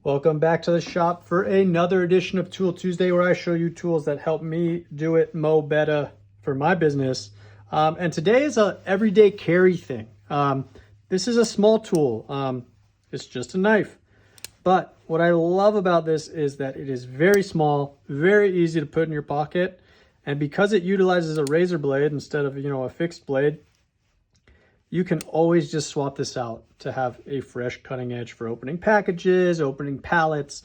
Welcome back to the shop for another edition of Tool Tuesday, where I show you tools that help me do it mo better for my business. And today is a everyday carry thing. This is a small tool. It's just a knife. But what I love about this is that it is very small, very easy to put in your pocket. And because it utilizes a razor blade instead of, a fixed blade, you can always just swap this out to have a fresh cutting edge for opening packages, opening pallets,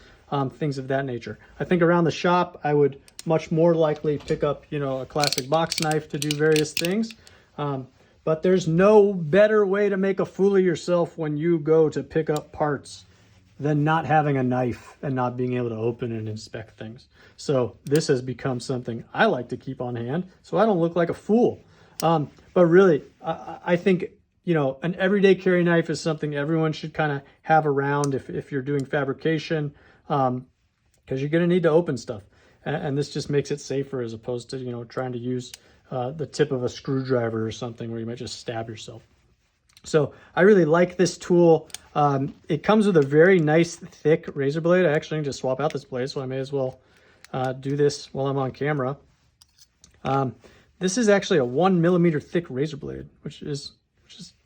things of that nature. I think around the shop, I would much more likely pick up, a classic box knife to do various things. But there's no better way to make a fool of yourself when you go to pick up parts than not having a knife and not being able to open and inspect things. So this has become something I like to keep on hand so I don't look like a fool. But really, I think, an everyday carry knife is something everyone should kind of have around if you're doing fabrication, because you're going to need to open stuff. And this just makes it safer as opposed to, trying to use the tip of a screwdriver or something where you might just stab yourself. So I really like this tool. It comes with a very nice, thick razor blade. I actually need to swap out this blade, so I may as well do this while I'm on camera. This is actually a 1 millimeter thick razor blade, which is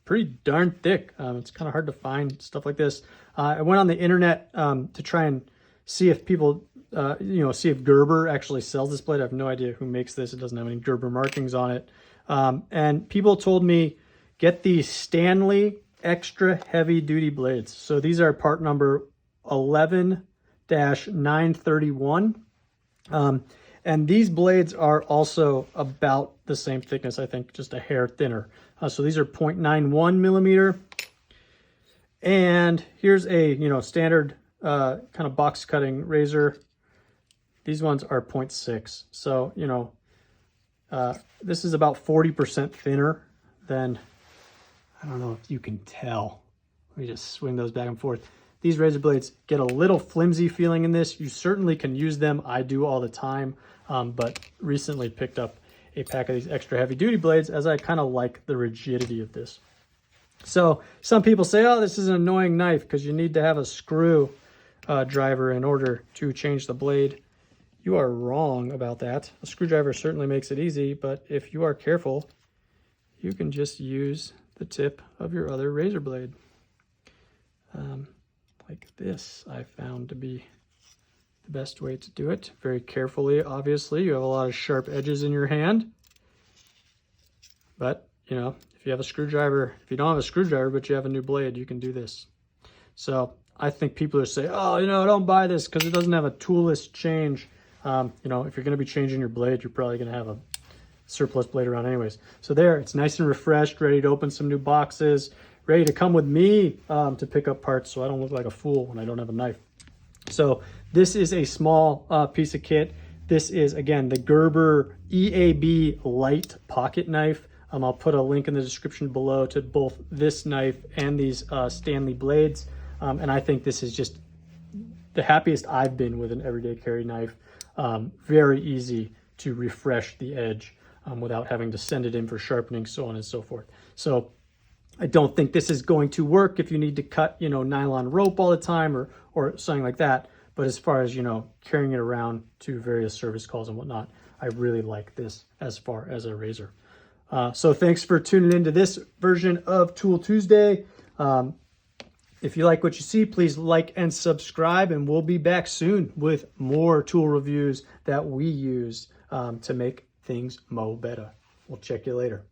pretty darn thick. It's kind of hard to find stuff like this. I went on the internet to try and see if people, see if Gerber actually sells this blade. I have no idea who makes this. It doesn't have any Gerber markings on it. And people told me, get the Stanley extra heavy duty blades. So these are part number 11-931. And these blades are also about the same thickness, I think, just a hair thinner. So these are 0.91 millimeter. And here's a, standard kind of box cutting razor. These ones are 0.6. So, this is about 40% thinner than, I don't know if you can tell. Let me just swing those back and forth. These razor blades get a little flimsy feeling in this. You certainly can use them. I do all the time, but recently picked up a pack of these extra heavy duty blades as I kind of like the rigidity of this. So some people say, oh, this is an annoying knife because you need to have a screw driver in order to change the blade. You are wrong about that. A screwdriver certainly makes it easy, but if you are careful, you can just use the tip of your other razor blade. Like this, I found to be the best way to do it. Very carefully, obviously. You have a lot of sharp edges in your hand. But, if you have a screwdriver, if you don't have a screwdriver, but you have a new blade, you can do this. So I think people are saying, oh, don't buy this because it doesn't have a toolless change. If you're going to be changing your blade, you're probably going to have a surplus blade around anyways. So there, it's nice and refreshed, ready to open some new boxes, ready to come with me to pick up parts so I don't look like a fool when I don't have a knife. So this is a small piece of kit. This is, again, the Gerber EAB Lite pocket knife. I'll put a link in the description below to both this knife and these Stanley blades. And I think this is just the happiest I've been with an everyday carry knife. Very easy to refresh the edge without having to send it in for sharpening, so on and so forth. So I don't think this is going to work if you need to cut, nylon rope all the time or something like that. But as far as, carrying it around to various service calls and whatnot, I really like this as far as a razor. So thanks for tuning into this version of Tool Tuesday. If you like what you see, please like and subscribe, and we'll be back soon with more tool reviews that we use to make things mo better. We'll check you later.